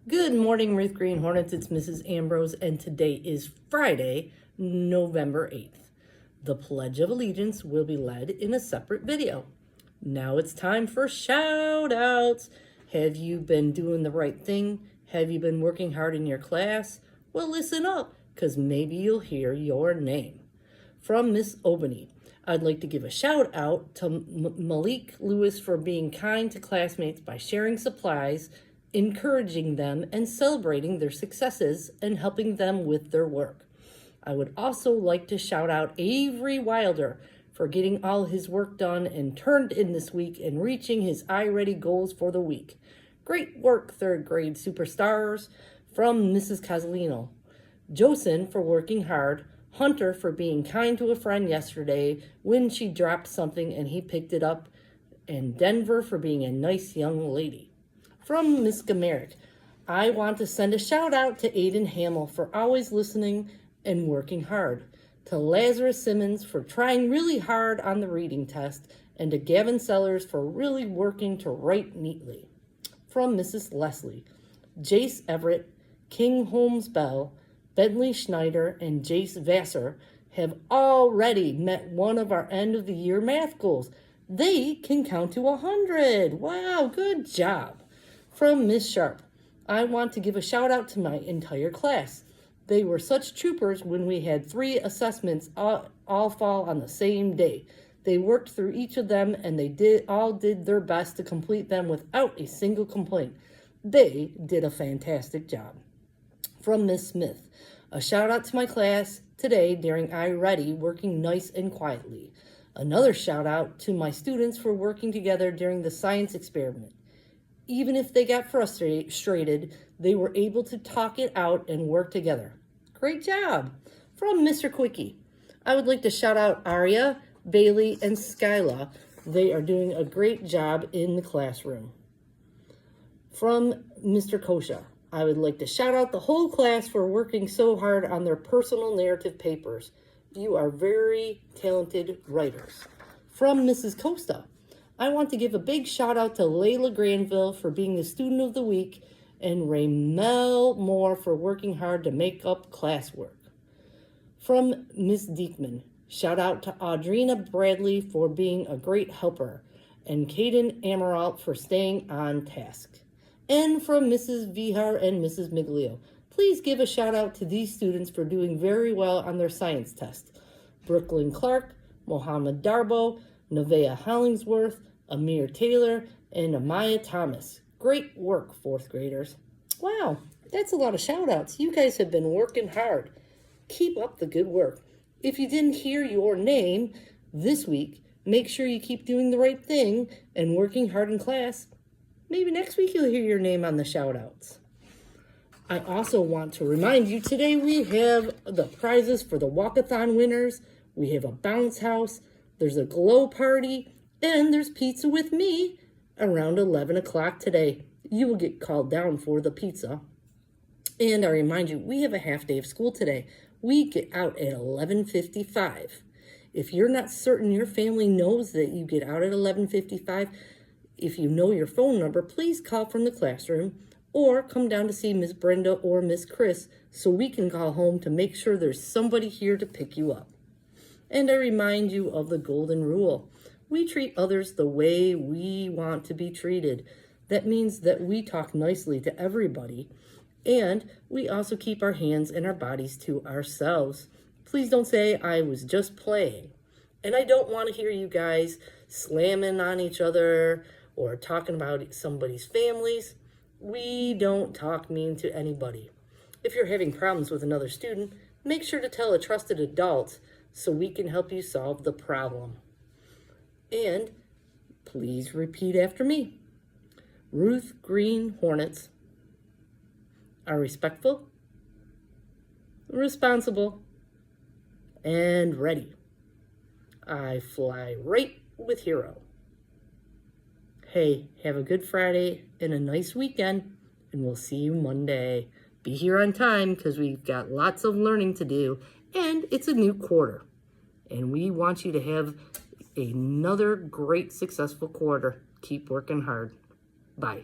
Good morning, Ruth Green Hornets. It's Mrs. Ambrose, and today is Friday, November 8th. The Pledge of Allegiance will be led in a separate video. Now it's time for shout outs. Have you been doing the right thing? Have you been working hard in your class? Well, listen up, because maybe you'll hear your name. From Miss Obany, I'd like to give a shout out to Malik Lewis for being kind to classmates by sharing supplies, encouraging them, and celebrating their successes and helping them with their work. I would also like to shout out Avery Wilder for getting all his work done and turned in this week and reaching his iReady goals for the week. Great work, third grade superstars. From Mrs. Casalino, Josen for working hard, Hunter for being kind to a friend yesterday when she dropped something and he picked it up, and Denver for being a nice young lady. From Miss Gamerick, I want to send a shout out to Aiden Hamill for always listening and working hard, to Lazarus Simmons for trying really hard on the reading test, and to Gavin Sellers for really working to write neatly. From Mrs. Leslie, Jace Everett, King Holmes Bell, Bentley Schneider, and Jace Vassar have already met one of our end of the year math goals. They can count to 100. Wow, good job. From Miss Sharp, I want to give a shout out to my entire class. They were such troopers when we had 3 assessments all fall on the same day. They worked through each of them and they all did their best to complete them without a single complaint. They did a fantastic job. From Miss Smith, a shout out to my class today during iReady, working nice and quietly. Another shout out to my students for working together during the science experiment. Even if they got frustrated, they were able to talk it out and work together. Great job. From Mr. Quickie, I would like to shout out Aria, Bailey, and Skyla. They are doing a great job in the classroom. From Mr. Kosha, I would like to shout out the whole class for working so hard on their personal narrative papers. You are very talented writers. From Mrs. Costa, I want to give a big shout out to Layla Granville for being the student of the week and Raymel Moore for working hard to make up classwork. From Miss Diekman, shout out to Audrina Bradley for being a great helper and Caden Amaralt for staying on task. And from Mrs. Vihar and Mrs. Miglio, please give a shout out to these students for doing very well on their science test. Brooklyn Clark, Mohammed Darbo, Nevaeh Hollingsworth, Amir Taylor, and Amaya Thomas. Great work, 4th graders. Wow, that's a lot of shout outs. You guys have been working hard. Keep up the good work. If you didn't hear your name this week, make sure you keep doing the right thing and working hard in class. Maybe next week you'll hear your name on the shout outs. I also want to remind you today we have the prizes for the walkathon winners. We have a bounce house, there's a glow party, and there's pizza with me around 11 o'clock today. You will get called down for the pizza. And I remind you, we have a half day of school today. We get out at 11:55. If you're not certain your family knows that you get out at 11:55, if you know your phone number, please call from the classroom or come down to see Miss Brenda or Miss Chris so we can call home to make sure there's somebody here to pick you up. And I remind you of the golden rule. We treat others the way we want to be treated. That means that we talk nicely to everybody, and we also keep our hands and our bodies to ourselves. Please don't say, I was just playing. And I don't want to hear you guys slamming on each other or talking about somebody's families. We don't talk mean to anybody. If you're having problems with another student, make sure to tell a trusted adult so we can help you solve the problem. And please repeat after me. Ruth Green Hornets are respectful, responsible, and ready. I fly right with Hero. Hey, have a good Friday and a nice weekend, and we'll see you Monday. Be here on time because we've got lots of learning to do, and it's a new quarter. And we want you to have another great, successful quarter. Keep working hard. Bye.